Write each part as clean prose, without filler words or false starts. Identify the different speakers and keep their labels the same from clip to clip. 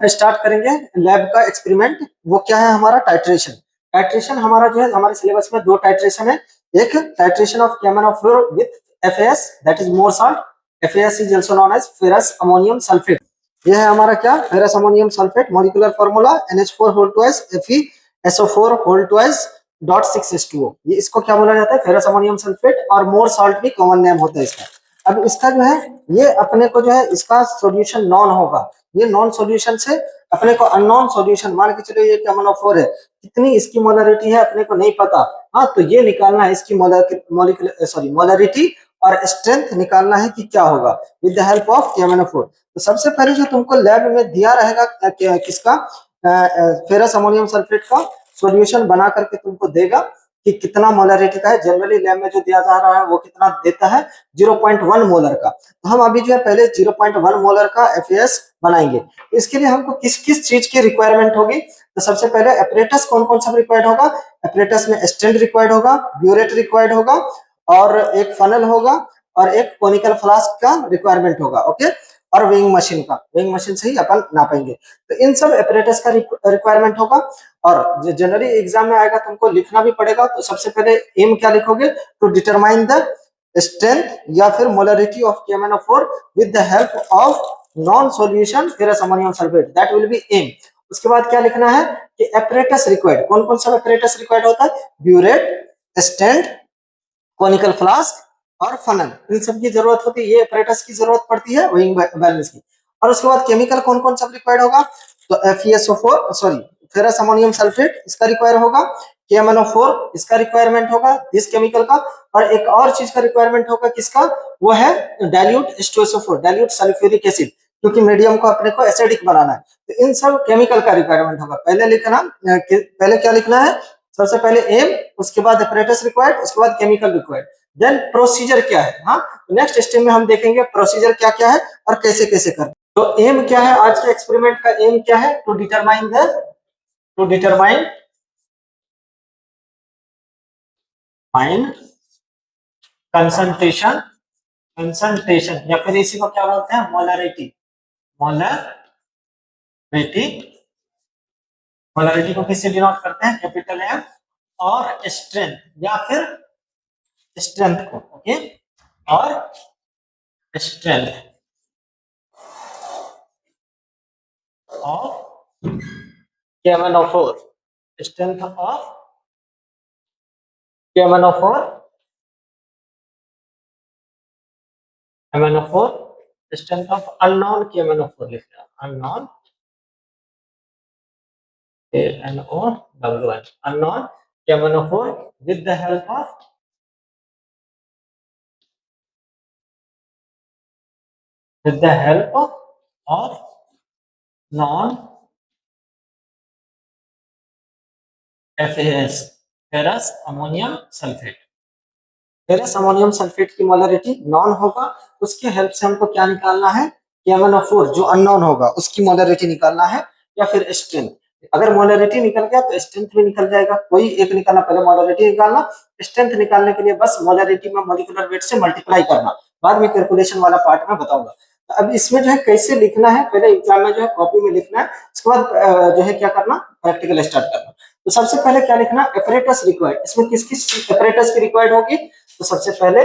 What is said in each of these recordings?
Speaker 1: Start करेंगे lab का experiment. वो क्या है हमारा टाइट्रेशन। टाइट्रेशन हमारा जो है हमारे सिलेबस में दो टाइट्रेशन है। एक titration of KMnO4 with FAS that is Mohr salt. FAS is also known as ferrous ammonium sulphate. यह है हमारा क्या ferrous ammonium sulphate. Molecular formula NH4 whole twice FeSO4 whole twice dot 6H2O। ये इसको क्या बोला जाता है फेरस अमोनियम सल्फेट, और मोर सॉल्ट भी कॉमन नेम होता है इसका। अब इसका जो है ये अपने को जो है इसका सॉल्यूशन नॉन होगा। ये नॉन सॉल्यूशन से अपने को अननोन सॉल्यूशन मान के चलो ये KMnO4 है, कितनी इसकी मोलरिटी है अपने को नहीं पता। हाँ तो ये निकालना है इसकी मोलरिटी और स्ट्रेंथ निकालना है कि क्या होगा with the help of KMnO4। तो सबसे पहले जो तुमको लैब में दिया रहेगा किसका फेरस अमोनियम सल्फेट का सॉल्यूशन बना करके तुमको देगा कि कितना मोलरिटी का है। जनरली लैब में जो दिया जा रहा है वो कितना देता है 0.1 मोलर का। तो हम अभी जो है पहले 0.1 मोलर का FAS बनाएंगे। इसके लिए हमको किस किस चीज की रिक्वायरमेंट होगी। तो सबसे पहले एपरेटस कौन कौन सा रिक्वायर्ड होगा। एपरेटस में स्टैंड रिक्वायर्ड होगा, ब्यूरेट रिक्वायर्ड होगा, और एक फनल होगा, और एक कोनिकल फ्लास्क का रिक्वायरमेंट होगा। ओके, और वेइंग मशीन का, वेइंग मशीन से ही अपन नापेंगे। तो इन सब एपरेटस का रिक्वायरमेंट होगा। और जनरली एग्जाम में आएगा तुमको लिखना भी पड़ेगा। तो सबसे पहले एम क्या लिखोगे, टू डिटरमाइन द स्ट्रेंथ या फिर molarity of KMnO4 with the help of known solution ferrous ammonium sulphate, that will be M. उसके बाद क्या लिखना है कि एपरेटस रिक्वायर्ड, कौन कौन सा एपरेटस रिक्वायर्ड होता है, ब्यूरेट, स्टैंड, कोनिकल फ्लास्क और फनल, इन सब की जरूरत होती है। ये एपरेटस की जरूरत पड़ती है वेइंग बैलेंस की। और उसके बाद केमिकल कौन कौन सा रिक्वायर्ड होगा, तो FeSO4 sorry ferrous ammonium sulphate इसका रिक्वायर होगा, KMnO4 इसका रिक्वायरमेंट होगा इस केमिकल का, और एक और चीज का रिक्वायरमेंट होगा किसका, वो है dilute H2SO4 dilute sulphuric acid, क्योंकि मीडियम को अपने को एसिडिक बनाना है। तो इन सब केमिकल का रिक्वायरमेंट होगा। पहले लिखना, पहले क्या लिखना है, सबसे पहले एम, उसके बाद एपरेटस रिक्वायर्ड, उसके बाद केमिकल रिक्वायर्ड, देन प्रोसीजर क्या है। हाँ, नेक्स्ट स्टेप में हम देखेंगे प्रोसीजर क्या क्या है और कैसे कैसे करना। तो एम क्या है आज के एक्सपेरिमेंट का, एम क्या है, टू डिटरमाइन फाइन कंसंट्रेशन, या फिर इसी को क्या बोलते हैं मोलरिटी। मोलरिटी मोलरिटी को किससे डिनोट करते हैं, कैपिटल एम, और स्ट्रेंथ या फिर स्ट्रेंथ को, ओके, और strength of KMnO4, strength of KMnO4, strength of unknown KMnO4 लिखना, unknown KNOWN, unknown KMnO4 with the help of non FAS ferrous ammonium sulphate. Ferrous ammonium sulphate की molarity non होगा, उसके help से हमको क्या निकालना है, KMnO4 जो अननोन होगा उसकी मोलरिटी निकालना है, या फिर स्ट्रेंथ। अगर मोलरिटी निकल गया तो स्ट्रेंथ भी निकल जाएगा, कोई एक निकालना, पहले मोलरिटी निकालना। स्ट्रेंथ निकालने के लिए बस मोलरिटी में मॉलिक्यूलर वेट से मल्टीप्लाई करना, बाद में कैलकुलेशन वाला पार्ट में बताऊंगा। तो अब इसमें जो है कैसे लिखना है, पहले एग्जाम में जो है कॉपी में लिखना है, उसके बाद जो है क्या करना, प्रैक्टिकल स्टार्ट करना। तो सबसे पहले क्या लिखना, एपरेटस रिक्वायर्ड, इसमें किस किस एपरेटस की रिक्वायर्ड होगी। तो सबसे पहले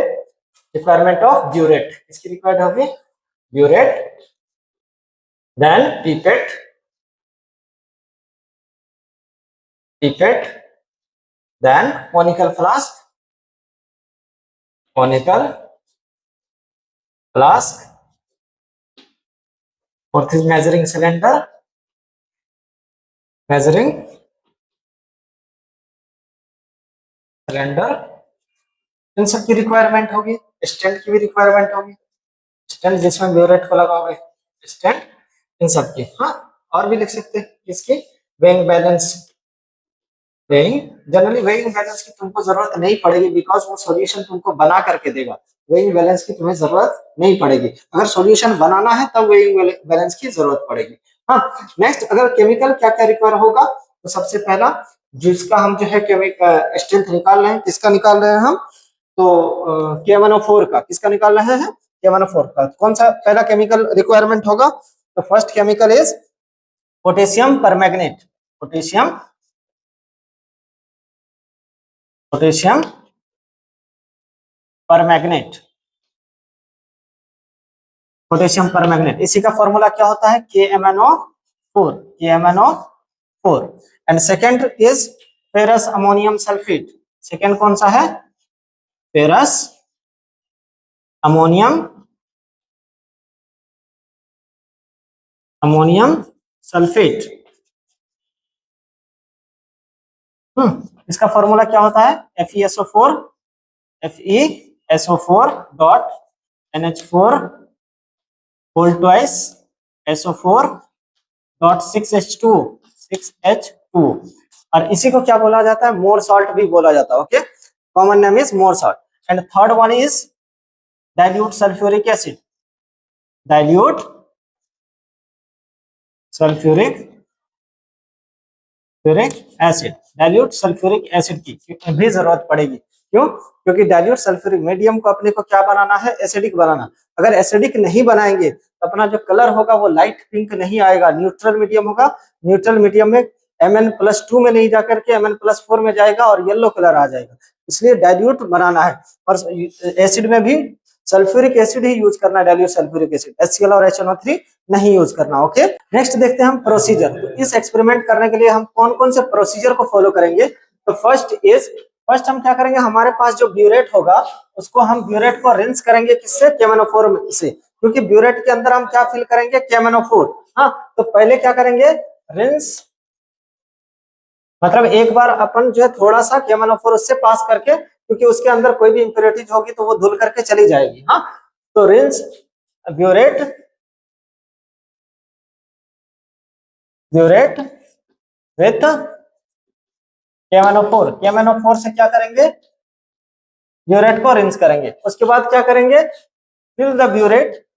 Speaker 1: रिक्वायरमेंट ऑफ ब्यूरेट, इसकी रिक्वायर्ड होगी burette, then pipette, then conical flask, fourth is measuring cylinder, इन सब की रिक्वायरमेंट होगी। स्टैंड की भी रिक्वायरमेंट होगी, स्टैंड जिसमें ब्यूरेट को लगाओगे, स्टैंड इन सब की। हाँ, और भी लिख सकते हैं इसकी weighing balance. Generally weighing balance की तुमको जरूरत नहीं पड़ेगी, बिकॉज वो सॉल्यूशन तुमको बना करके देगा। वेइंग बैलेंस की तुम्हें जरूरत नहीं पड़ेगी, अगर सॉल्यूशन बनाना है तब वेइंग बैलेंस की जरूरत पड़ेगी। हाँ, नेक्स्ट अगर केमिकल क्या क्या रिक्वायर होगा, तो सबसे पहला जिसका हम जो है केमिकल स्ट्रेंथ निकाल रहे हैं, किसका निकाल रहे हैं हम, तो KMnO4 का। किसका निकाल रहे हैं, KMnO4 का। कौन सा पहला केमिकल रिक्वायरमेंट होगा, तो first chemical is potassium permanganate, potassium potassium permanganate, potassium permanganate, इसी का फॉर्मूला क्या होता है KMnO4, KMnO4। And second is ferrous ammonium sulphate, second कौन सा है फेरस अमोनियम सल्फेट। इसका फॉर्मूला क्या होता है FeSO4 dot NH4 whole twice SO4 dot 6H2 और इसी को क्या बोला जाता है मोर सॉल्ट भी बोला जाता है। Okay, common name is Mohr salt. And third one is dilute sulphuric acid, dilute sulphuric acid, dilute sulphuric acid की भी जरूरत पड़ेगी। क्यों? क्योंकि डाइल्यूट सल्फ्यूरिक मीडियम को अपने को क्या बनाना है एसिडिक बनाना। अगर एसिडिक नहीं बनाएंगे तो अपना जो कलर होगा वो लाइट पिंक नहीं आएगा, न्यूट्रल मीडियम होगा। न्यूट्रल मीडियम में Mn+2 में नहीं जाकर के Mn+4 में जाएगा और येलो कलर आ जाएगा। इसलिए डाइल्यूट बनाना है और एसिड में भी सल्फ्यूरिक एसिड ही यूज करना है, डाइल्यूट सल्फ्यूरिक एसिड, HCl और HNO3 नहीं यूज करना। ओके, नेक्स्ट देखते हैं हम प्रोसीजर। तो इस एक्सपेरिमेंट करने के लिए हम कौन कौन से प्रोसीजर को फॉलो करेंगे। तो फर्स्ट हम क्या करेंगे, हमारे पास जो ब्यूरेट होगा उसको हम ब्यूरेट को रिंस करेंगे किससे KMnO4 से, क्योंकि ब्यूरेट के अंदर हम क्या फिल करेंगे KMnO4। हाँ, तो पहले क्या करेंगे रिंस, मतलब एक बार अपन जो है थोड़ा सा KMnO4 उससे पास करके, क्योंकि उसके अंदर कोई भी इंप्योरिटीज होगी तो वो धुल करके चली जाएगी। हाँ, तो रिंस ब्यूरेट विथ KMnO4 से क्या करेंगे ब्यूरेट को रिंस करेंगे। उसके बाद क्या करेंगे fill the burette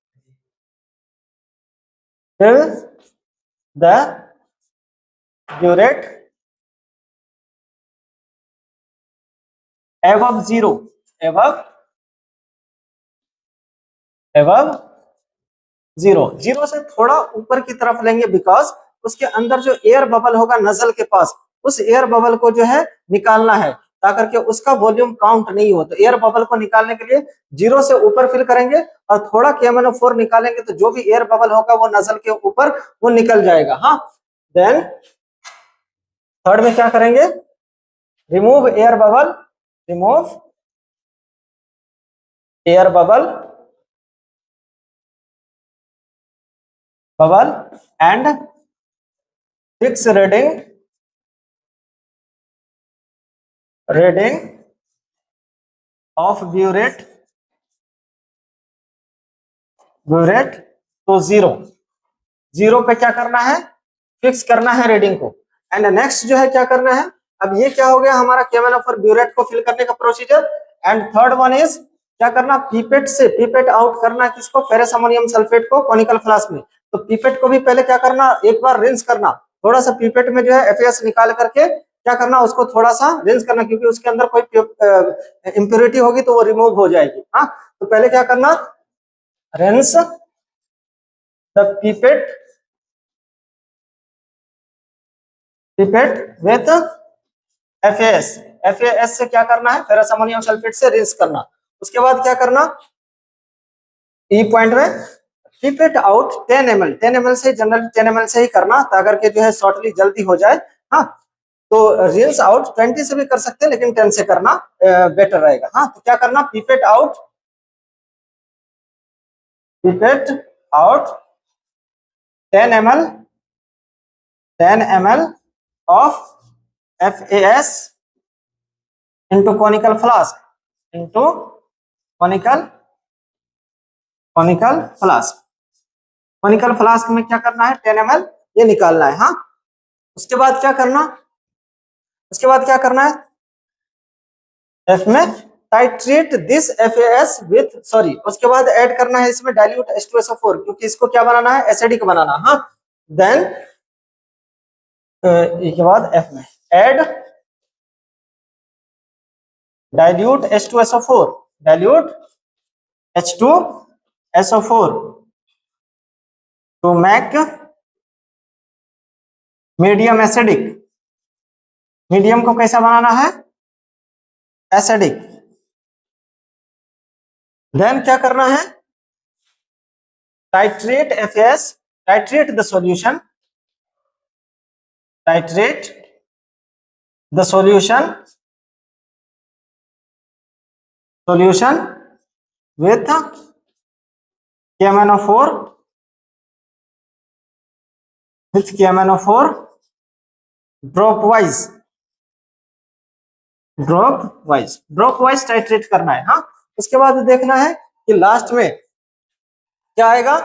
Speaker 1: above zero से थोड़ा ऊपर की तरफ लेंगे, बिकॉज उसके अंदर जो एयर बबल होगा नजल के पास, उस एयर बबल को जो है निकालना है ताकि के उसका वॉल्यूम काउंट नहीं हो। तो एयर बबल को निकालने के लिए 0 से ऊपर फिल करेंगे और थोड़ा KMnO4 निकालेंगे तो जो भी एयर बबल होगा वो नजल के ऊपर वो निकल जाएगा। हाँ, देन थर्ड में क्या करेंगे remove air bubble and fix reading of burette तो 0 पे क्या करना है फिक्स करना है रीडिंग को। एंड नेक्स्ट जो है क्या करना है, अब ये क्या हो गया हमारा KMnO4 ब्यूरेट को फिल करने का procedure. And third one is क्या करना, पीपेट आउट करना किसको फेरस अमोनियम सल्फेट को कॉनिकल फ्लास्क में। तो पीपेट को भी पहले क्या करना एक बार रिंस करना, थोड़ा सा पीपेट में जो है FAS निकाल करके क्या करना उसको थोड़ा सा रिंस करना, क्योंकि उसके अंदर कोई इंप्योरिटी होगी तो वो रिमूव हो जाएगी। हाँ, तो पहले क्या करना rinse the pipette with FAS से क्या करना है फेरस अमोनियम सल्फेट से रिंस करना। उसके बाद क्या करना ई पॉइंट में पिपेट आउट 10 ml से, जनरली 10 ml से ही करना ताकि के जो है शॉर्टली जल्दी हो जाए। हाँ, तो रिंस आउट 20 से भी कर सकते हैं लेकिन 10 से करना बेटर रहेगा। हाँ, तो क्या करना pipette out 10 ml of FAS into conical flask conical flask में क्या करना है 10 ml ये निकालना है। हाँ, उसके बाद क्या करना है इसमें टाइट्रेट दिस FAS विथ उसके बाद ऐड करना है इसमें डाइल्यूट H2SO4, क्योंकि इसको क्या बनाना है एसिडिक बनाना। हाँ, देन इसके बाद F में add dilute H2SO4 to make medium acidic, medium को कैसा बनाना है, एसिडिक। देन क्या करना है, titrate FAS, titrate the solution, titrate the solution, solution with KMnO4, with KMnO4 drop wise, drop wise, drop wise titrate करना है। हाँ, उसके बाद देखना है कि लास्ट में क्या आएगा,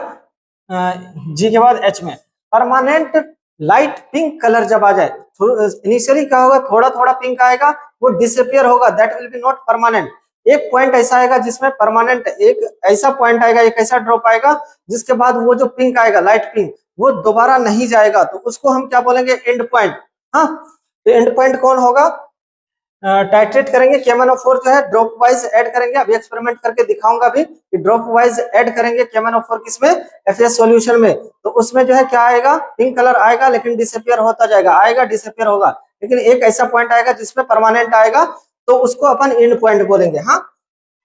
Speaker 1: जी के बाद H में परमानेंट लाइट पिंक कलर जब आ जाए, इनिशियली क्या होगा, थोड़ा थोड़ा पिंक आएगा, वो डिसअपियर होगा, that will B not permanent. एक पॉइंट ऐसा आएगा जिसमें परमानेंट, एक ऐसा पॉइंट आएगा, एक ऐसा ड्रॉप आएगा जिसके बाद वो जो पिंक आएगा, लाइट पिंक, वो दोबारा नहीं जाएगा, तो उसको हम क्या बोलेंगे, एंड पॉइंट। हाँ, तो एंड पॉइंट कौन होगा, टाइट्रेट करेंगे, KMnO4 जो है ड्रॉप वाइज ऐड करेंगे, अभी एक्सपेरिमेंट करके दिखाऊंगा अभी कि ड्रॉप वाइज ऐड करेंगे KMnO4 किसमें, FAS सॉल्यूशन में, तो उसमें जो है क्या आएगा, पिंक कलर आएगा, लेकिन डिसअपियर होता जाएगा, आएगा डिसअपियर होगा, लेकिन एक ऐसा पॉइंट आएगा जिसमें परमानेंट आएगा, तो उसको अपन एंड पॉइंट बोलेंगे। हाँ,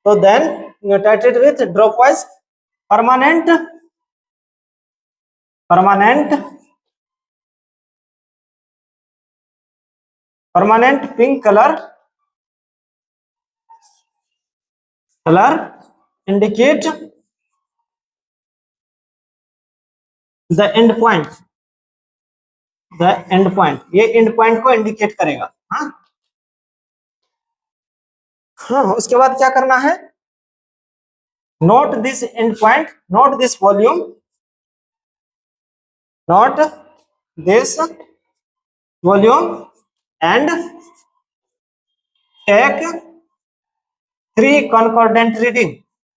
Speaker 1: तो then titrate with dropwise permanent, permanent, permanent pink colour, colour indicate the end point, the end point, ये एंड पॉइंट को इंडिकेट करेगा। हाँ, हाँ, उसके बाद क्या करना है, note this end point, note this volume, note this volume and take 3 concordant reading,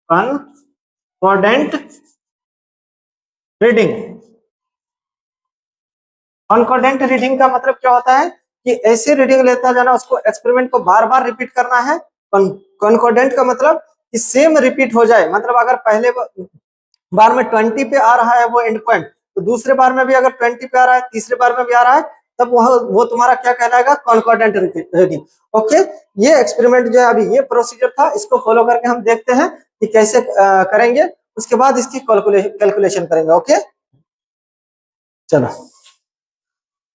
Speaker 1: concordant reading. concordant reading का मतलब क्या होता है कि ऐसे रीडिंग लेता जाना, उसको एक्सपेरिमेंट को बार बार रिपीट करना है। concordant का मतलब कि सेम रिपीट हो जाए, मतलब अगर पहले बार में 20 पे आ रहा है वो एंड पॉइंट, तो दूसरे बार में भी अगर 20 पे आ रहा है, तीसरे बार में भी आ रहा है, तब वो तुम्हारा क्या कहलाएगा, कॉन्कॉर्डेंट रीडिंग। ओके, ये एक्सपेरिमेंट जो है, अभी ये प्रोसीजर था, इसको फॉलो करके हम देखते हैं कि कैसे करेंगे, उसके बाद इसकी कैलकुलेशन करेंगे। ओके, चलो,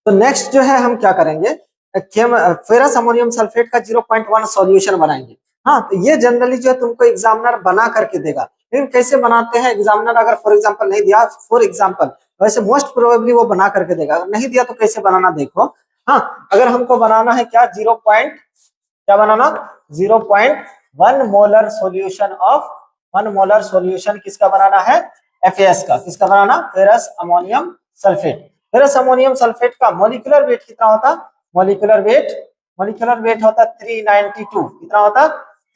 Speaker 1: तो नेक्स्ट जो है हम क्या करेंगे, फेरस अमोनियम सल्फेट का 0.1 सॉल्यूशन बनाएंगे। हाँ, तो ये जनरली जो है तुमको एग्जामिनर बना करके देगा, लेकिन कैसे बनाते हैं एग्जामिनर, अगर फॉर एग्जांपल नहीं दिया, फॉर एग्जांपल, वैसे मोस्ट प्रोबेबली वो बना करके देगा, अगर नहीं दिया तो कैसे बनाना देखो। हाँ, अगर हमको बनाना है क्या, क्या बनाना, 0.1 molar solution of, 1 molar solution किसका बनाना है, FAS का, किसका बनाना, ferrous ammonium sulphate. Ferrous ammonium sulphate का मॉलिक्यूलर वेट कितना होता, मॉलिक्यूलर वेट, मॉलिक्यूलर वेट होता 392, कितना होता,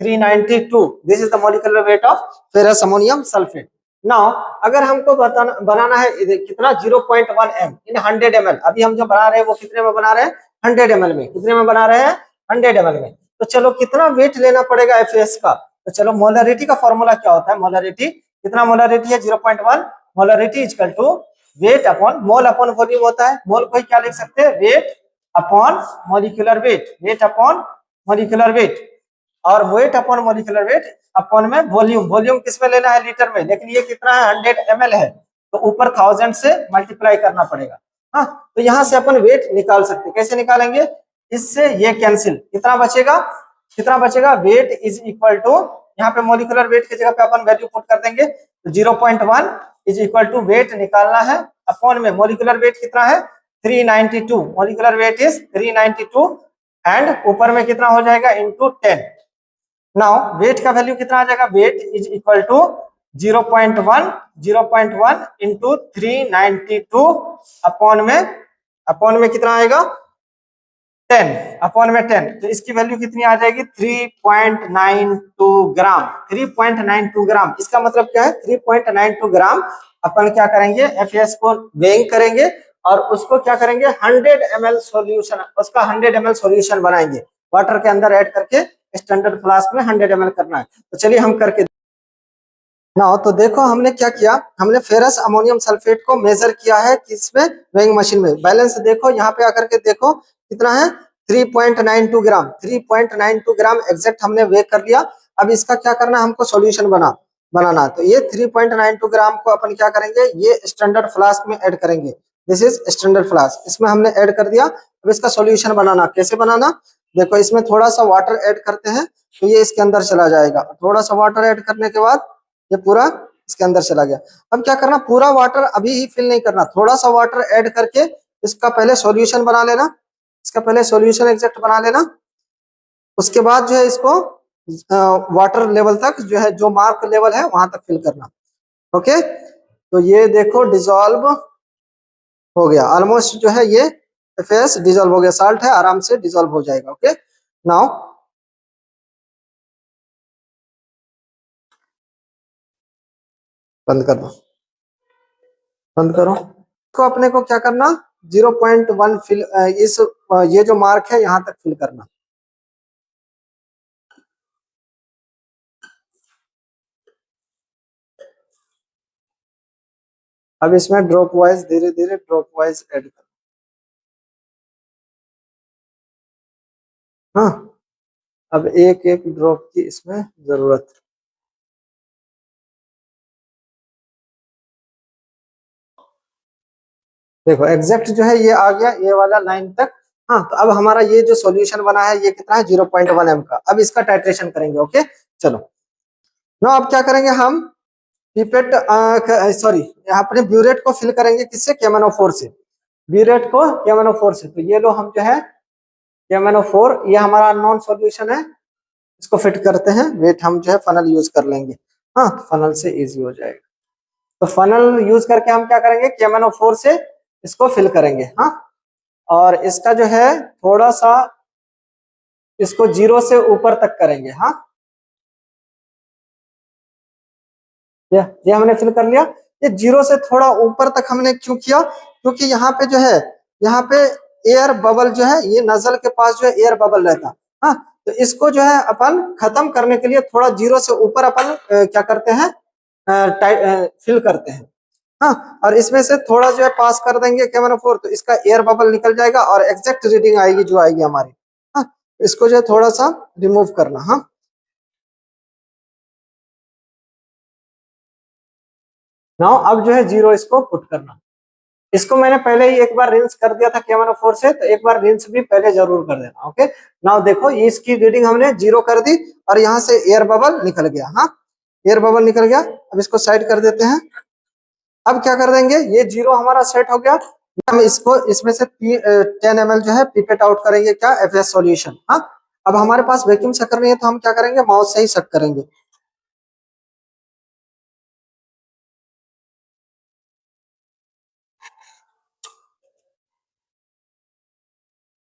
Speaker 1: 392, this is the molecular weight of ferrous ammonium sulphate. Now अगर हमको बनाना है कितना, 0.1 m इन 100 ml, अभी हम जो बना रहे हैं वो कितने में बना रहे हैं, 100 ml में, कितने में बना रहे हैं, 100 ml में। तो चलो कितना वेट लेना पड़ेगा FAS का, तो चलो मोलरिटी का फॉर्मूला क्या होता है, मोलरिटी, कितना मोलरिटी है, 0.1, molarity equal to weight upon mole upon volume होता है, मोल को क्या लिख सकते हैं, weight upon molecular weight, weight upon molecular weight, और weight upon molecular weight upon में वॉल्यूम, वॉल्यूम किस में लेना है, लीटर में, लेकिन ये कितना है, 100 ml है, तो ऊपर 1000 से मल्टीप्लाई करना पड़ेगा। हाँ, तो यहाँ से अपन वेट निकाल सकते, कैसे निकालेंगे, इससे ये कैंसिल, कितना बचेगा, कितना बचेगा, वेट इज इक्वल टू, यहाँ पे मॉलिक्यूलर वेट की जगह पे अपन वैल्यू पुट कर देंगे, तो 0.1 इज इक्वल टू वेट निकालना है, अपॉन में मॉलिक्यूलर वेट कितना है, 392, मॉलिक्यूलर वेट इज 392, एंड ऊपर में कितना हो जाएगा, इंटू 10। नाउ वेट का वैल्यू कितना आ जाएगा, weight is equal to 0.1 into 392 upon में कितना आएगा, 10, अपॉन में 10, तो इसकी वैल्यू कितनी आ जाएगी, 3.92 ग्राम, 3.92 ग्राम, इसका मतलब क्या है, 3.92 ग्राम अपन क्या करेंगे, FAS को वेइंग करेंगे, और उसको क्या करेंगे, 100 ml सॉल्यूशन, उसका 100 ml सॉल्यूशन बनाएंगे, वाटर के अंदर ऐड करके, स्टैंडर्ड फ्लास्क में 100 ml करना है। तो चलिए हम करके ना तो देखो हमने क्या किया, हमने फेरस अमोनियम सल्फेट को मेजर किया है किसमें, वेइंग मशीन में। बैलेंस देखो यहाँ पे आकर के देखो कितना है, 3.92 ग्राम, 3.92 ग्राम एग्जैक्ट हमने वे कर लिया। अब इसका क्या करना है, हमको सॉल्यूशन बनाना। तो ये 3.92 ग्राम को अपन क्या करेंगे, ये स्टैंडर्ड फ्लास्क में ऐड करेंगे। दिस इज स्टैंडर्ड फ्लास्क, इसमें हमने ऐड कर दिया। अब इसका सॉल्यूशन बनाना, कैसे बनाना, देखो इसमें थोड़ा सा वाटर ऐड करते हैं तो ये इसके अंदर चला जाएगा। थोड़ा सा वाटर ऐड करने के बाद ये पूरा इसके अंदर चला गया। अब क्या करना, पूरा वाटर अभी ही फिल नहीं करना, थोड़ा सा वाटर ऐड करके इसका पहले सॉल्यूशन बना लेना, इसका पहले सॉल्यूशन एग्जैक्ट बना लेना। उसके बाद जो है इसको वाटर लेवल तक जो है, जो मार्क लेवल है वहां तक फिल करना। ओके, तो ये देखो डिजॉल्व हो गया ऑलमोस्ट, जो है ये एफएस डिजॉल्व हो गया, साल्ट है आराम से डिजॉल्व हो जाएगा। ओके, नाउ बंद कर दो, बंद करो। तो अपने को क्या करना, 0.1 फिल, इस ये जो मार्क है यहाँ तक फिल करना। अब इसमें ड्रॉप वाइज, धीरे धीरे ड्रॉप वाइज ऐड कर। हाँ, अब एक एक ड्रॉप की इसमें जरूरत। देखो एग्जैक्ट जो है ये आ गया ये वाला लाइन तक। हाँ, तो अब हमारा ये जो सॉल्यूशन बना है ये कितना है, 0.1 एम का। अब इसका टाइट्रेशन करेंगे। ओके, चलो नो, अब क्या करेंगे हम, पिपेट, सॉरी, अपने ब्यूरेट को फिल करेंगे किससे, KMnO4 से। ब्यूरेट को KMnO4 से, तो ये लो हम जो है KMnO4, ये हमारा नॉन सॉल्यूशन है, इसको फिट करते हैं। वेट हम जो है फनल यूज कर लेंगे। हाँ, फनल से इजी हो जाएगा। तो फनल यूज करके हम क्या करेंगे, KMnO4 से इसको फिल करेंगे। हाँ, और इसका जो है थोड़ा सा इसको 0 से ऊपर तक करेंगे। हाँ, ये हमने फिल कर लिया। ये 0 से थोड़ा ऊपर तक हमने क्यों किया, क्योंकि यहाँ पे जो है, यहाँ पे एयर बबल जो है, ये नजल के पास जो है एयर बबल रहता। हाँ, तो इसको जो है अपन खत्म करने के लिए थोड़ा 0 से ऊपर अपन क्या करते हैं, फिल करते हैं। हाँ, और इसमें से थोड़ा जो है पास कर देंगे KMnO4, तो इसका एयर बबल निकल जाएगा और एग्जैक्ट रीडिंग आएगी जो आएगी हमारी। हाँ, इसको जो है थोड़ा सा रिमूव करना। हाँ, नाउ अब जो है 0 इसको पुट करना। इसको मैंने पहले ही एक बार रिंस कर दिया था KMnO4 से, तो एक बार रिंस भी पहले जरूर कर देना। ओके, नाउ देखो ये इसकी रीडिंग हमने 0 कर दी और यहाँ से एयर बबल निकल गया। हाँ, एयर बबल निकल गया। अब इसको साइड कर देते हैं। अब क्या कर देंगे, ये 0 हमारा सेट हो गया। हम इसको इसमें से 10 ml जो है पिपेट आउट करेंगे, क्या, FS सॉल्यूशन। हाँ, अब हमारे पास वैक्यूम शक्कर नहीं है तो हम क्या करेंगे, माउस से ही शक करेंगे।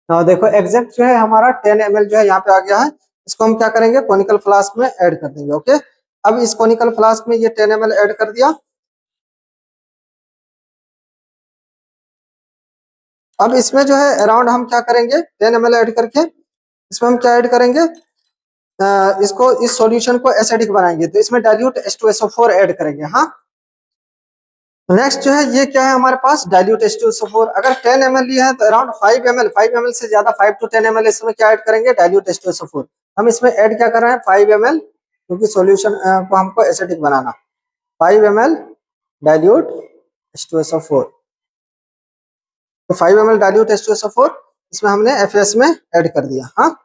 Speaker 1: देखो एग्जैक्ट जो है हमारा 10 ml जो है यहाँ पे आ गया है। इसको हम क्या करेंगे, कोनिकल फ्लास्क में ऐड कर देंगे। ओके, अब इस कोनिकल फ्लास्क में ये 10 ml ऐड कर दिया। अब इसमें जो है अराउंड हम क्या करेंगे, 10 ml ऐड करके इसमें हम क्या ऐड करेंगे, इसको, इस सॉल्यूशन को एसिडिक बनाएंगे, तो इसमें डाइल्यूट H2SO4 ऐड करेंगे। हाँ, नेक्स्ट जो है ये क्या है हमारे पास, डाइल्यूट H2SO4। अगर 10 ml लिया है तो अराउंड 5 ml से ज्यादा, 5 to 10 ml इसमें क्या ऐड करेंगे, डाइल्यूट H2SO4। हम इसमें ऐड क्या कर रहे हैं, 5 ml, क्योंकि सॉल्यूशन को हमको एसिडिक बनाना। 5 ml डाइल्यूट H2SO4, तो 5 ml डाइल्यूट H2SO4 इसमें हमने FS में ऐड कर दिया। हाँ,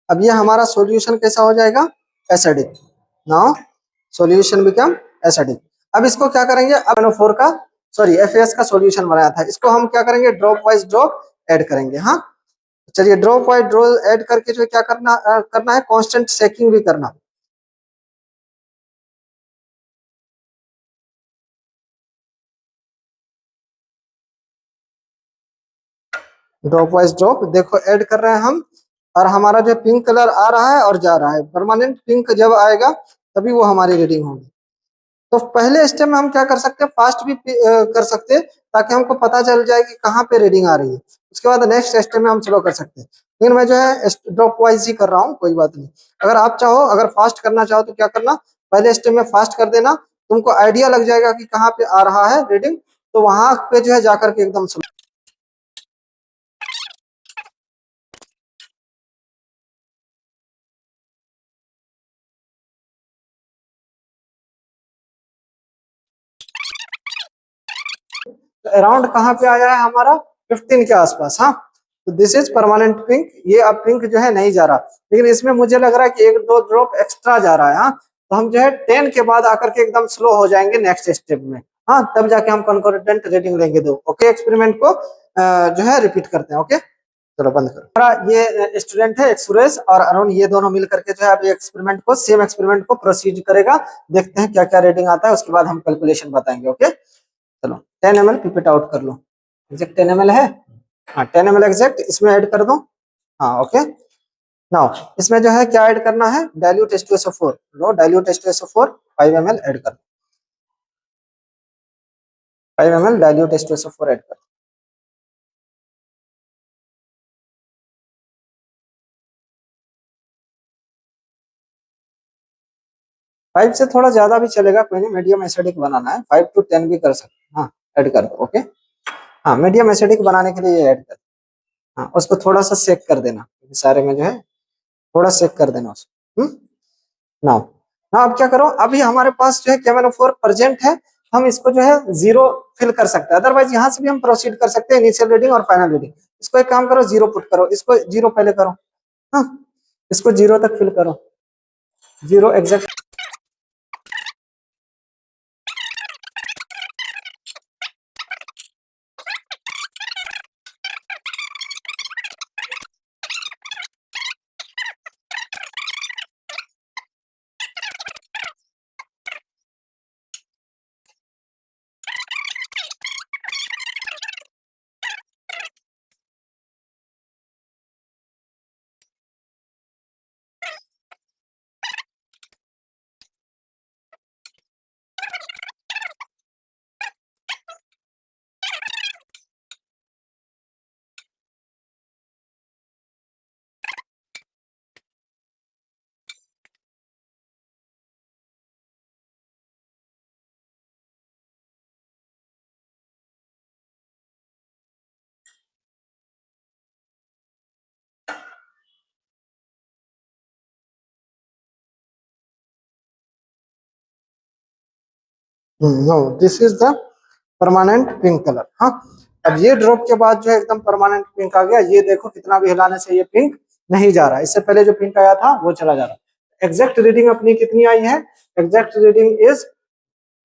Speaker 1: अब ये हमारा सॉल्यूशन कैसा हो जाएगा, acidic. Now solution become acidic. अब इसको क्या करेंगे, अब NO4 का, सॉरी, FAS का सॉल्यूशन बनाया था, इसको हम क्या करेंगे, ड्रॉप वाइज ड्रॉप ऐड करेंगे। हाँ, चलिए ड्रॉप वाइज ड्रॉप ऐड करके जो क्या करना है, कांस्टेंट सेकिंग भी करना। ड्रॉप वाइज ड्रॉप देखो ऐड कर रहे हैं हम, और हमारा जो पिंक कलर आ रहा है और जा रहा है, परमानेंट पिंक जब आएगा तभी वो हमारी रीडिंग होगी। तो पहले स्टेप में हम क्या कर सकते हैं, फास्ट भी कर सकते हैं, ताकि हमको पता चल जाए कि कहाँ पे रीडिंग आ रही है। उसके बाद नेक्स्ट स्टेप में हम स्लो कर सकते हैं, लेकिन मैं जो है ड्रॉप वाइज ही कर रहा हूँ, कोई बात नहीं। अगर आप चाहो, अगर फास्ट करना चाहो तो क्या करना, पहले स्टेप में फास्ट कर देना, तुमको आइडिया लग जाएगा कि कहाँ पे आ रहा है रीडिंग, तो वहां पे जो है जाकर के एकदम सुनो। अराउंड कहाँ पे आया है हमारा 15 के आसपास। हाँ, तो दिस इज परमानेंट पिंक। ये अब पिंक जो है नहीं जा रहा, लेकिन इसमें मुझे लग रहा है कि एक दो ड्रॉप एक्स्ट्रा जा रहा है। हाँ, तो हम जो है 10 के बाद आकर के एकदम स्लो हो जाएंगे नेक्स्ट स्टेप में। हाँ, तब जाके हम कंकॉर्डेंट रीडिंग लेंगे दो। ओके, एक्सपेरिमेंट को जो है रिपीट करते हैं। ओके, चलो बंद करो। हमारा ये स्टूडेंट है एक सुरेश और अरुण, ये दोनों मिल करके जो है अभी एक्सपेरिमेंट को, सेम एक्सपेरिमेंट को प्रोसीड करेगा। देखते हैं क्या क्या रेटिंग आता है, उसके बाद हम कैलकुलेशन बताएंगे। ओके, चलो 10 ml पिपेट आउट कर लो। एग्जैक्ट 10 ml है। हाँ, 10 ml एग्जैक्ट इसमें ऐड कर दो। हाँ, ओके। नाउ इसमें जो है क्या ऐड करना है, डाइल्यूट H2SO4। लो, डाइल्यूट H2SO4 5 ml ऐड कर दो। 5 ml डाइल्यूट H2SO4 ऐड कर दो। 5 से थोड़ा ज्यादा भी चलेगा, कोई नहीं, मीडियम एसिडिक बनाना है, 5 to 10 भी कर सकते हैं। हाँ, ऐड कर दो। ओके, हाँ, मीडियम एसिडिक बनाने के लिए ये ऐड कर दो। हाँ, उसको थोड़ा सा सेक कर देना, सारे में जो है थोड़ा सेक कर देना उसको। नाउ नाउ अब क्या करो, अभी हमारे पास जो है KMnO4 प्रेजेंट है, हम इसको जो है जीरो फिल कर सकते हैं। अदरवाइज यहाँ से भी हम प्रोसीड कर सकते हैं, इनिशियल रीडिंग और फाइनल रीडिंग। इसको एक काम करो, जीरो पुट करो, इसको जीरो पहले करो। हाँ, इसको जीरो तक फिल करो, zero exact. No, this is the permanent pink colour. हाँ, अब ये ड्रॉप के बाद जो है एकदम परमानेंट पिंक आ गया। ये देखो कितना भी हिलाने से ये पिंक नहीं जा रहा, इससे पहले जो पिंक आया था वो चला जा रहा। एग्जैक्ट रीडिंग अपनी कितनी आई है, एग्जैक्ट रीडिंग इज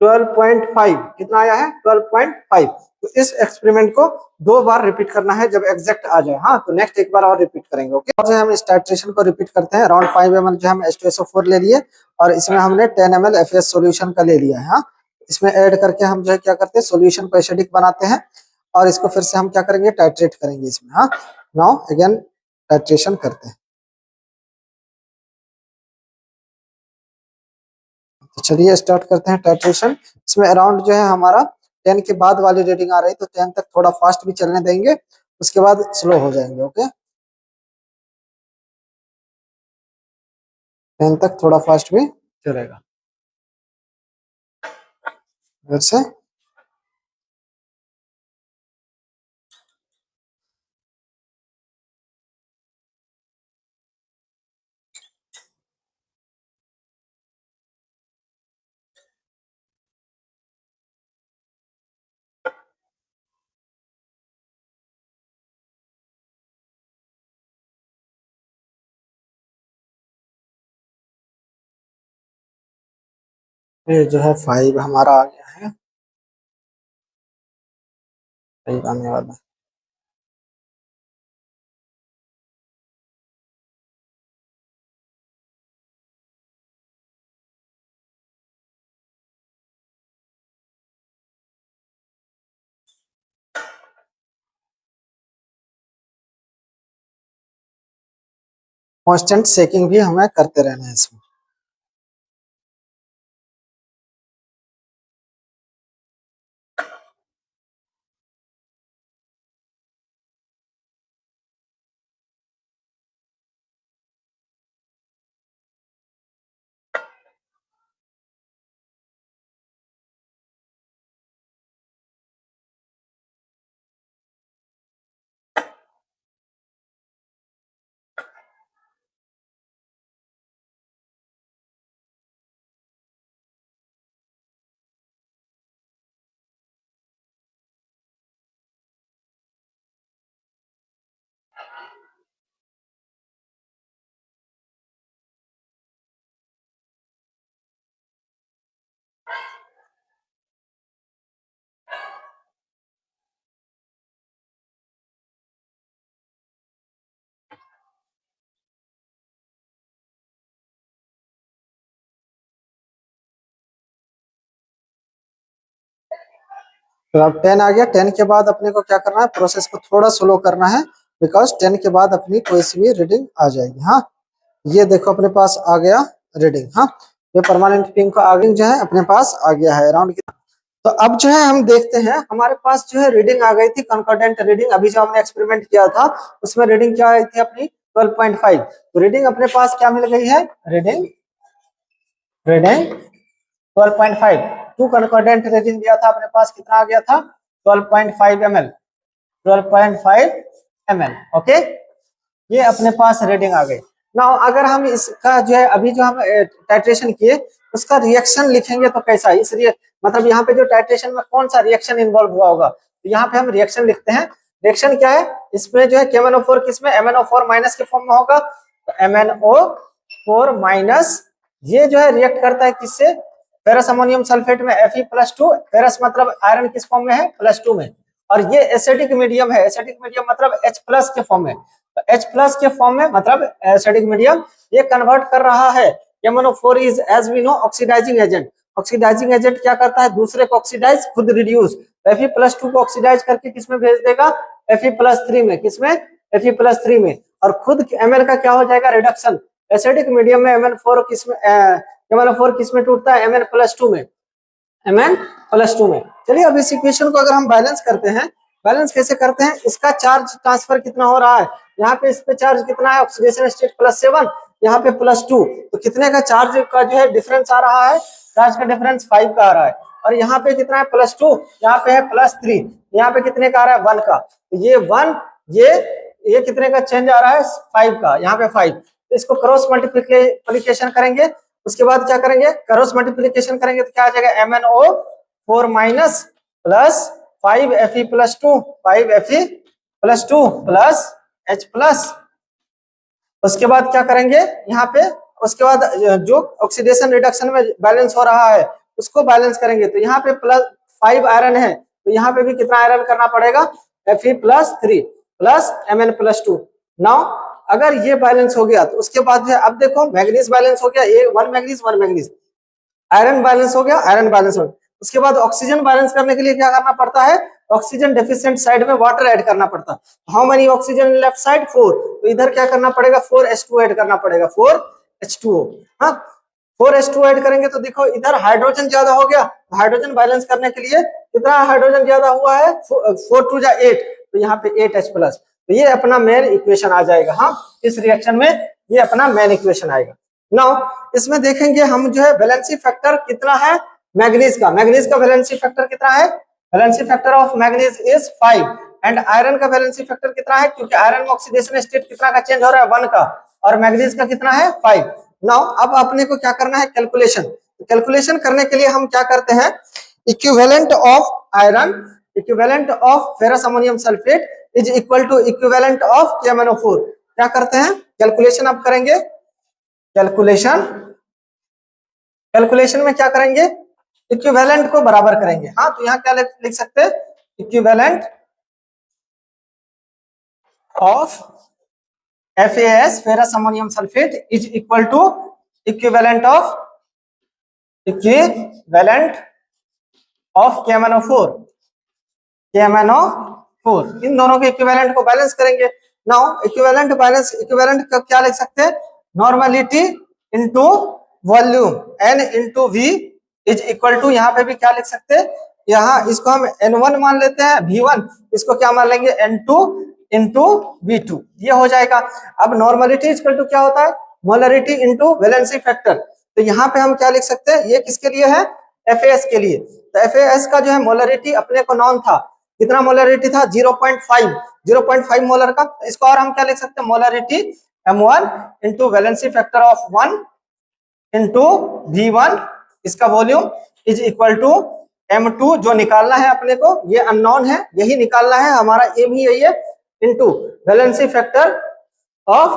Speaker 1: 12.5। कितना आया है, 12.5। तो इस एक्सपेरिमेंट को दो बार रिपीट करना है जब एग्जैक्ट आ जाए। हाँ, तो नेक्स्ट एक बार और रिपीट करेंगे। ओके, जो है हम इस टाइट्रेशन को रिपीट करते हैं। अराउंड 5 ml जो हम H2SO4 ले लिए और इसमें हमने 10 ml FAS सॉल्यूशन का ले लिया है। हाँ, इसमें ऐड करके हम जो है क्या करते हैं, सॉल्यूशन को एसिडिक बनाते हैं और इसको फिर से हम क्या करेंगे, टाइट्रेट करेंगे इसमें। हाँ, नाउ अगेन टाइट्रेशन करते हैं। तो चलिए स्टार्ट करते हैं टाइट्रेशन। इसमें अराउंड जो है हमारा 10 के बाद वाली रीडिंग आ रही, तो 10 तक थोड़ा फास्ट भी चलने देंगे, उसके बाद स्लो हो जाएंगे। ओके, 10 तक थोड़ा फास्ट भी चलेगा। फिर से ये जो है 5 हमारा आ गया है, 5 आने वाला है। कांस्टेंट सेकिंग भी हमें करते रहना है इसमें। तो अब 10 आ गया। 10 के बाद अपने को क्या करना है, प्रोसेस को थोड़ा स्लो करना है, बिकॉज 10 के बाद अपनी कोई सी भी रीडिंग आ जाएगी। हाँ, ये देखो अपने पास आ गया रीडिंग। हाँ, ये परमानेंट पिंक का आगे जो है अपने पास आ गया है अराउंड। तो अब जो है हम देखते हैं हमारे पास जो है रीडिंग आ गई थी कंकॉर्डेंट रीडिंग। अभी जो हमने एक्सपेरिमेंट किया था उसमें रीडिंग क्या आई थी अपनी 12.5। तो रीडिंग अपने पास क्या मिल गई है, रीडिंग रीडिंग 12.5। टू कंकॉर्डेंट रीडिंग दिया था अपने पास, कितना आ गया था 12.5 ml, 12.5 ml। ओके, ये अपने पास रीडिंग आ गई। नाउ अगर हम इसका जो है अभी जो हम टाइट्रेशन किए उसका रिएक्शन लिखेंगे तो कैसा है, मतलब यहाँ पे जो टाइट्रेशन में कौन सा रिएक्शन इन्वॉल्व हुआ होगा, तो यहाँ पे हम रिएक्शन लिखते हैं। रिएक्शन क्या है, इसमें जो है KMnO4 किसमें MnO4 माइनस के फॉर्म में होगा, तो MnO4 माइनस ये जो है रिएक्ट करता है किससे, फेरस अमोनियम सल्फेट में Fe+2। फेरस मतलब आयरन किस फॉर्म में है, +2 में, और ये एसिडिक मीडियम है, एसिडिक मीडियम मतलब H+ के फॉर्म में। तो H+ के फॉर्म में मतलब एसिडिक मीडियम, ये कन्वर्ट कर रहा है। KMnO4 is as we know oxidising agent. Oxidising agent क्या करता है, दूसरे को ऑक्सीडाइज, खुद रिड्यूस। Fe+2 को ऑक्सीडाइज करके किसमें भेज देगा, Fe+3 में, किसमें, Fe+3 में, और खुद Mn का क्या हो जाएगा, रिडक्शन। एसिडिक मीडियम में MnO4 किसमें, KMnO4 किसमें टूटता है, Mn+2 में, Mn+2 में। चलिए अब इस इक्वेशन को अगर हम बैलेंस करते हैं, बैलेंस कैसे करते हैं, इसका चार्ज ट्रांसफर कितना हो रहा है, यहाँ पे इस पे चार्ज कितना है, ऑक्सीडेशन स्टेट +7, यहाँ पे +2, तो कितने का चार्ज का जो है डिफरेंस आ रहा है, चार्ज का डिफरेंस 5 का आ रहा है। और यहाँ पे कितना है, +2, यहाँ पे है +3, यहाँ पे कितने का आ रहा है, 1 का। तो ये 1, ये कितने का चेंज आ रहा है, 5 का, यहाँ पे 5। तो इसको क्रॉस मल्टीप्लीकेशन करेंगे, उसके बाद क्या करेंगे, क्रॉस मल्टीप्लीकेशन करेंगे तो क्या आ जाएगा, MnO4 minus plus 5Fe+2, 5Fe+2 plus H+। उसके बाद क्या करेंगे यहाँ पे, उसके बाद जो ऑक्सीडेशन रिडक्शन में बैलेंस हो रहा है उसको बैलेंस करेंगे। तो यहाँ पे +5 आयरन है, तो यहाँ पे भी कितना आयरन करना पड़ेगा, Fe+3 प्लस Mn+2। नाउ अगर ये बैलेंस हो गया तो उसके बाद जो है, अब देखो मैग्नीज बैलेंस हो गया, ये 1 मैग्नीज 1 मैग्नीज, आयरन बैलेंस हो गया, आयरन बैलेंस हो गया। उसके बाद ऑक्सीजन बैलेंस करने के लिए क्या करना पड़ता है, ऑक्सीजन डेफिशिएंट साइड में वाटर ऐड करना पड़ता है। How many oxygen left side, 4, तो इधर क्या करना पड़ेगा, 4H2 ऐड करना पड़ेगा, 4H2O। हाँ, 4H2 ऐड करेंगे तो देखो इधर हाइड्रोजन ज्यादा हो गया, हाइड्रोजन बैलेंस करने के लिए कितना हाइड्रोजन ज्यादा हुआ है, 4 2 8, तो यहाँ पे 8H+। तो ये अपना मेन इक्वेशन आ जाएगा। हाँ, इस रिएक्शन में ये अपना मेन इक्वेशन आएगा। नाउ इसमें देखेंगे हम जो है वैलेंसी फैक्टर कितना है मैग्नीज का, मैग्नीज का वैलेंसी फैक्टर कितना है, valency factor of manganese is 5, and iron का वैलेंसी फैक्टर कितना है, क्योंकि आयरन में ऑक्सीडेशन स्टेट कितना का चेंज हो रहा है, 1 का, और मैग्नीज का कितना है, 5। नाउ अब अपने को क्या करना है, कैलकुलेशन। कैलकुलेशन करने के लिए हम क्या करते हैं, equivalent of iron, equivalent of ferrous ammonium sulphate is equal to equivalent of KMnO4। क्या करते हैं, कैलकुलेशन अब करेंगे। कैलकुलेशन, कैलकुलेशन में क्या करेंगे, इक्विवेलेंट को बराबर करेंगे। हाँ, तो यहाँ क्या लिख सकते हैं, equivalent of FAS ferrous ammonium sulphate is equal to equivalent of KMnO4, KMnO4, इन दोनों के इक्विवेलेंट को बैलेंस करेंगे। नाउ इक्विवेलेंट बैलेंस, इक्विवेलेंट का क्या लिख सकते हैं, normality into volume, N into V is equal to, यहाँ पे भी क्या लिख सकते हैं, यहाँ इसको हम N1 मान लेते हैं, V1 इसको क्या मान लेंगे, N2 इंटू V2, ये हो जाएगा। अब नॉर्मलिटी इक्वल टू क्या होता है, मोलरिटी इंटू वैलेंसी फैक्टर। तो यहाँ पे हम क्या लिख सकते हैं, ये किसके लिए है, FAS के लिए। तो FAS का जो है मोलरिटी अपने को नॉन था, कितना मोलरिटी था, 0.5 मोलर का। इसको और हम क्या लिख सकते हैं, molarity M1 into valency factor of 1 into V1, इसका volume is equal to M2, जो निकालना है अपने को, ये अननोन है, यही निकालना है, हमारा एम ही यही है, into valency factor of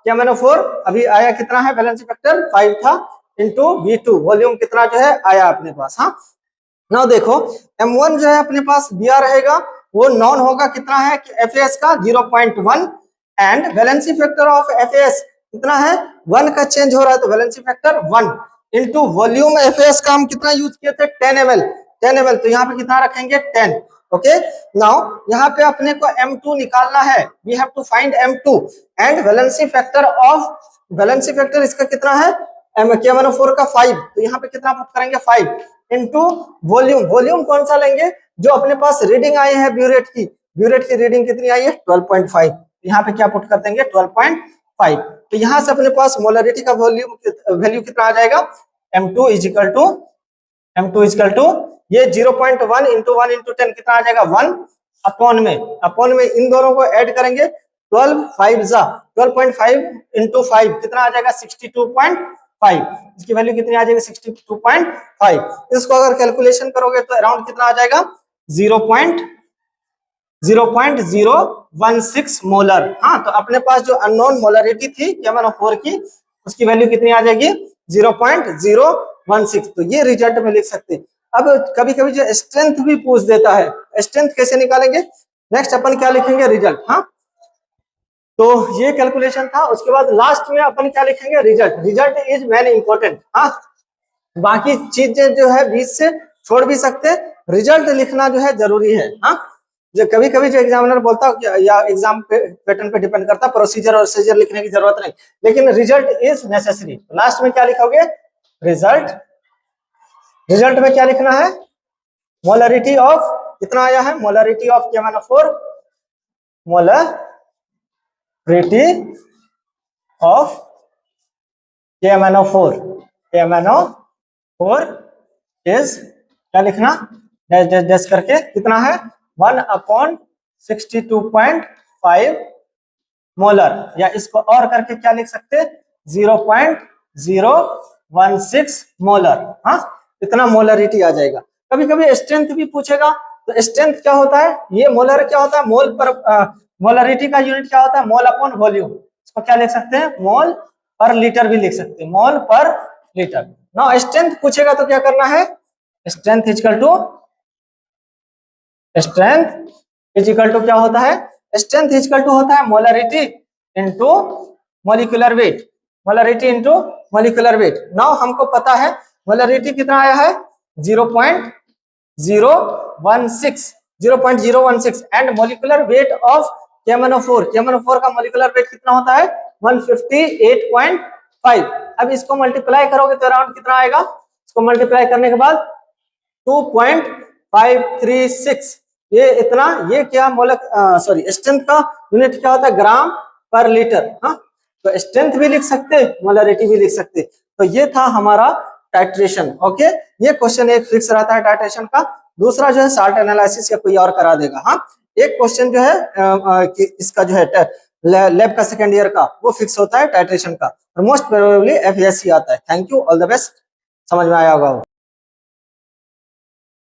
Speaker 1: KMnO4, अभी आया कितना है, वैलेंसी फैक्टर 5 था, इंटू V2, वॉल्यूम कितना जो है आया अपने पास। हाँ, नाउ देखो M1 जो है अपने पास दिया रहेगा, वो नॉन होगा, कितना है FAS का 0.1, and valency factor of FAS कितना है, 1 का चेंज हो रहा है, तो valency factor 1 into volume FAS का हम कितना यूज किए थे, 10 ml, 10 ml, तो यहाँ पे कितना रखेंगे 10। ओके, नाउ यहाँ पे अपने को M2 निकालना है, we have to find M2 and valency factor of, valency factor इसका कितना है KMnO4 का 5, तो यहाँ पे कितना पुट करेंगे 5 इनटू वॉल्यूम, वॉल्यूम कौन सा लेंगे जो अपने पास रीडिंग आई है ब्यूरेट की, ब्यूरेट की रीडिंग कितनी आई है 12.5, यहाँ पे क्या पुट कर देंगे 12.5, तो यहाँ से अपने पास मोलरिटी का वैल्यू कितना आ जाएगा M2 इज इक्वल टू ये 0.1 इंटू 1 इंटू 10 कितना आ जाएगा 1 अपॉन में इन दोनों को ऐड करेंगे 12.5 इंटू 5 कितना आ जाएगा 62.5, इसकी वैल्यू कितनी आ जाएगी 62.5, इसको अगर कैलकुलेशन करोगे तो अराउंड कितना आ जाएगा 0.016 मोलर। हाँ, तो अपने पास जो अननोन मोलरिटी थी KMnO4 की उसकी वैल्यू कितनी आ जाएगी 0.016, तो ये रिजल्ट में लिख सकते हैं। अब कभी कभी जो स्ट्रेंथ भी पूछ देता है, स्ट्रेंथ कैसे निकालेंगे, नेक्स्ट अपन क्या लिखेंगे रिजल्ट। हाँ, तो ये कैलकुलेशन था, उसके बाद लास्ट में अपन क्या लिखेंगे result, result is main important. हाँ, बाकी चीजें जो है बीच से छोड़ भी सकते हैं, रिजल्ट लिखना जो है जरूरी है। हाँ, जो कभी कभी जो एग्जामिनर बोलता है या एग्जाम पैटर्न पे डिपेंड करता है, प्रोसीजर और सीजर लिखने की जरूरत नहीं, लेकिन रिजल्ट इज नेसेसरी। लास्ट में क्या लिखोगे रिजल्ट, रिजल्ट में क्या लिखना है मोलरिटी ऑफ, कितना आया है molarity of KMnO4, molarity of KMnO4 is क्या लिखना डैश डैश डैश करके कितना है 1/62.5 मोलर, या इसको और करके क्या लिख सकते 0.016 मोलर। हाँ, इतना मोलरिटी आ जाएगा। कभी कभी स्ट्रेंथ भी पूछेगा, तो स्ट्रेंथ क्या होता है, ये मोलर क्या होता है मोल पर, मोलरिटी का यूनिट क्या होता है मोल अपॉन वॉल्यूम, इसको क्या लिख सकते हैं मोल पर लीटर भी लिख सकते हैं, मोल पर लीटर। नाउ स्ट्रेंथ पूछेगा तो क्या करना है स्ट्रेंथ इज इक्वल टू क्या होता है, स्ट्रेंथ इज इक्वल टू होता है molarity into molecular weight, molarity into molecular weight. Now हमको पता है मोलरिटी कितना आया है 0.016 and molecular weight of KMnO4 का मोलिकुलर वेट कितना होता है 158.5। अब इसको मल्टीप्लाई करोगे तो अराउंड कितना आएगा, इसको मल्टीप्लाई करने के बाद 2.536, ये इतना, ये क्या स्ट्रेंथ का यूनिट क्या होता है ग्राम पर लीटर। हाँ, तो स्ट्रेंथ भी लिख सकते मोलरिटी भी लिख सकते। तो ये था हमारा टाइट्रेशन। ओके, ये क्वेश्चन एक फिक्स रहता है टाइट्रेशन का, दूसरा जो है साल्ट एनालिसिस या कोई और करा देगा। हाँ, एक क्वेश्चन जो है कि इसका जो है लैब का सेकेंड ईयर का वो फिक्स होता है टाइट्रेशन का, और मोस्ट प्रोबेबली FSC आता है। Thank you, all the best, समझ में आया होगा।